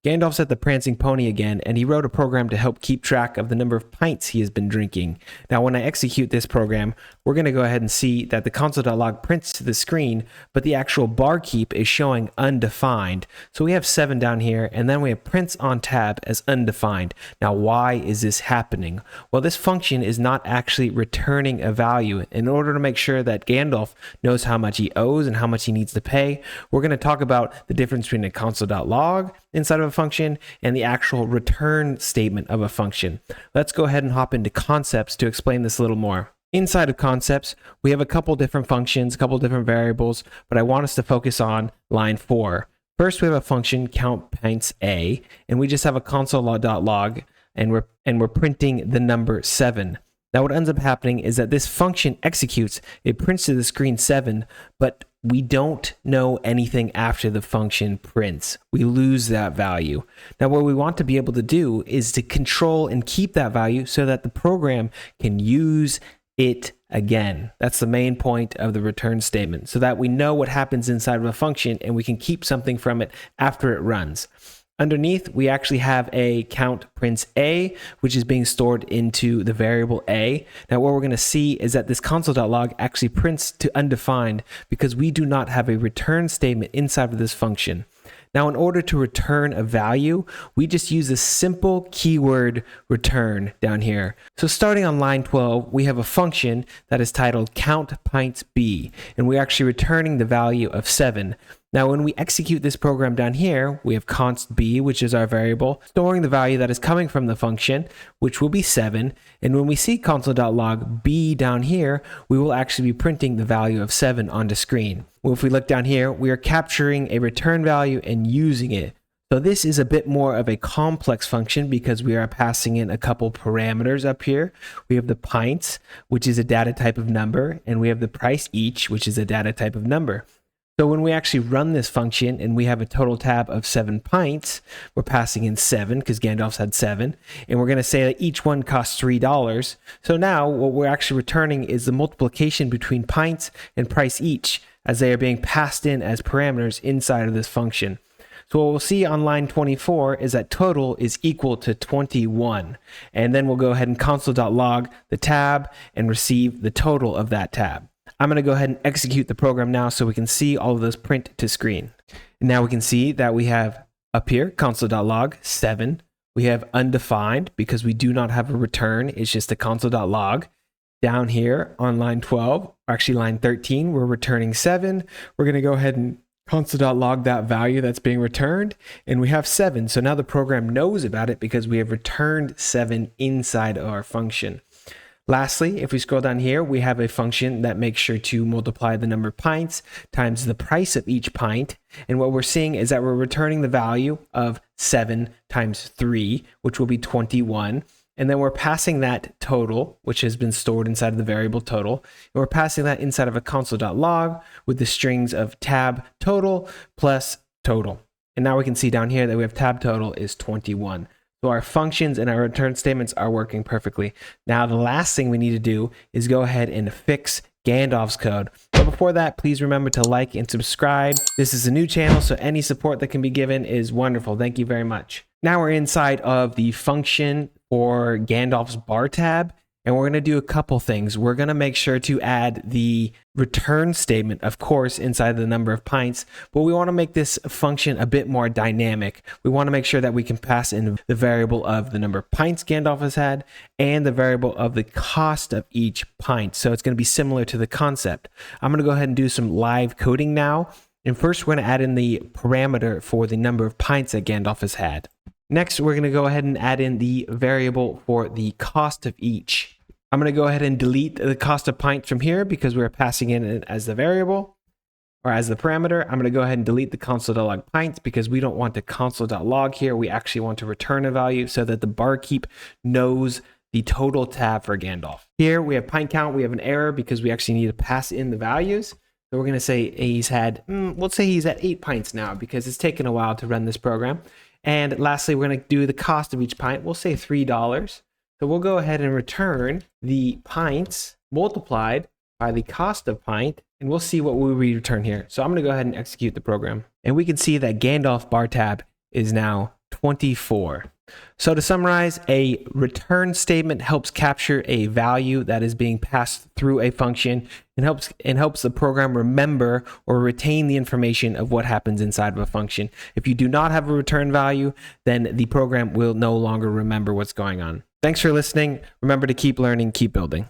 Gandalf's at the Prancing Pony again, and he wrote a program to help keep track of the number of pints he has been drinking. Now, when I execute this program, we're going to go ahead and see that the console.log prints to the screen, but the actual bar keep is showing undefined. So we have 7 down here, and then we have prints on tab as undefined. Now, why is this happening? Well, this function is not actually returning a value. In order to make sure that Gandalf knows how much he owes and how much he needs to pay, we're going to talk about the difference between a console.log inside of a function and the actual return statement of a function. Let's go ahead and hop into concepts to explain this a little more. Inside of concepts, we have a couple different functions, a couple different variables, but I want us to focus on line 4. First, we have a function count pints a, and we just have a console.log, and we're printing the number 7. Now, what ends up happening is that this function executes, it prints to the screen 7, but we don't know anything after the function prints. We lose that value. Now, what we want to be able to do is to control and keep that value so that the program can use it again. That's the main point of the return statement, so that we know what happens inside of a function and we can keep something from it after it runs. Underneath, we actually have a count prints a, which is being stored into the variable a. Now, what we're going to see is that this console.log actually prints to undefined because we do not have a return statement inside of this function. Now, in order to return a value, we just use a simple keyword return down here. So starting on line 12, we have a function that is titled count pints b, and we're actually returning the value of 7. Now, when we execute this program down here, we have const b, which is our variable, storing the value that is coming from the function, which will be 7. And when we see console.log b down here, we will actually be printing the value of 7 onto screen. Well, if we look down here, we are capturing a return value and using it. So this is a bit more of a complex function because we are passing in a couple parameters up here. We have the pints, which is a data type of number, and we have the price each, which is a data type of number. So when we actually run this function and we have a total tab of 7 pints, we're passing in 7 because Gandalf's had 7, and we're going to say that each one costs $3. So now what we're actually returning is the multiplication between pints and price each, as they are being passed in as parameters inside of this function. So what we'll see on line 24 is that total is equal to 21. And then we'll go ahead and console.log the tab and receive the total of that tab. I'm going to go ahead and execute the program now so we can see all of those print to screen. And now we can see that we have up here console.log 7. We have undefined because we do not have a return. It's just a console.log. Down here on line 12, or actually line 13, we're returning 7. We're going to go ahead and console.log that value that's being returned, and we have 7. So now the program knows about it because we have returned 7 inside of our function. Lastly, if we scroll down here, we have a function that makes sure to multiply the number of pints times the price of each pint. And what we're seeing is that we're returning the value of 7 times 3, which will be 21. And then we're passing that total, which has been stored inside of the variable total. And we're passing that inside of a console.log with the strings of tab total plus total. And now we can see down here that we have tab total is 21. So our functions and our return statements are working perfectly. Now, the last thing we need to do is go ahead and fix Gandalf's code. But before that, please remember to like and subscribe. This is a new channel, so any support that can be given is wonderful. Thank you very much. Now we're inside of the function for Gandalf's bar tab, and we're going to do a couple things. We're going to make sure to add the return statement, of course, inside the number of pints, but we want to make this function a bit more dynamic. We want to make sure that we can pass in the variable of the number of pints Gandalf has had and the variable of the cost of each pint. So it's going to be similar to the concept. I'm going to go ahead and do some live coding now. And first, we're going to add in the parameter for the number of pints that Gandalf has had. Next, we're going to go ahead and add in the variable for the cost of each. I'm going to go ahead and delete the cost of pints from here because we're passing in it as the variable or as the parameter. I'm going to go ahead and delete the console.log pints because we don't want the console.log here. We actually want to return a value so that the barkeep knows the total tab for Gandalf. Here we have pint count. We have an error because we actually need to pass in the values. So we're going to say he's had, let's say he's at 8 pints now because it's taken a while to run this program. And lastly, we're going to do the cost of each pint. We'll say $3. So we'll go ahead and return the pints multiplied by the cost of pint, and we'll see what we return here. So I'm going to go ahead and execute the program. And we can see that Gandalf bar tab is now 24. So to summarize, a return statement helps capture a value that is being passed through a function and helps the program remember or retain the information of what happens inside of a function. If you do not have a return value, then the program will no longer remember what's going on. Thanks for listening. Remember to keep learning, keep building.